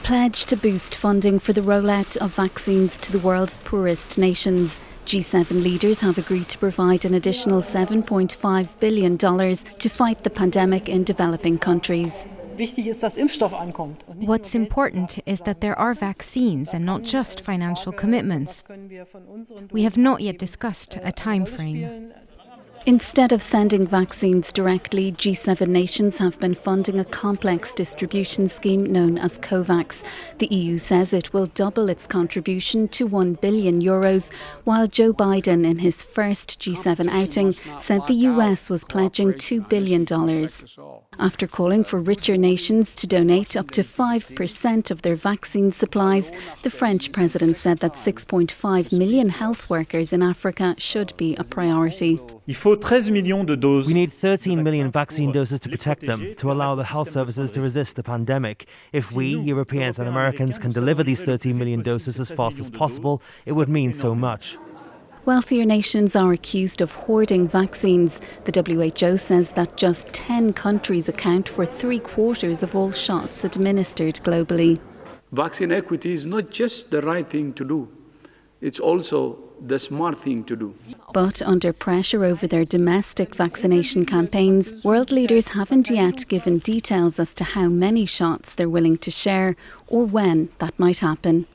pledge to boost funding for the rollout of vaccines to the world's poorest nations. G7 leaders have agreed to provide an additional $7.5 billion to fight the pandemic in developing countries. What's important is that there are vaccines and not just financial commitments. We have not yet discussed a time frame. Instead of sending vaccines directly, G7 nations have been funding a complex distribution scheme known as COVAX. The EU says it will double its contribution to €1 billion, while Joe Biden, in his first G7 outing, said the US was pledging $2 billion. After calling for richer nations to donate up to 5% of their vaccine supplies, the French president said that 6.5 million health workers in Africa should be a priority. We need 13 million vaccine doses to protect them, to allow the health services to resist the pandemic. If we, Europeans and Americans, can deliver these 13 million doses as fast as possible, it would mean so much. Wealthier nations are accused of hoarding vaccines. The WHO says that just 10 countries account for 3/4 of all shots administered globally. Vaccine equity is not just the right thing to do, it's also the smart thing to do. But under pressure over their domestic vaccination campaigns, world leaders haven't yet given details as to how many shots they're willing to share or when that might happen.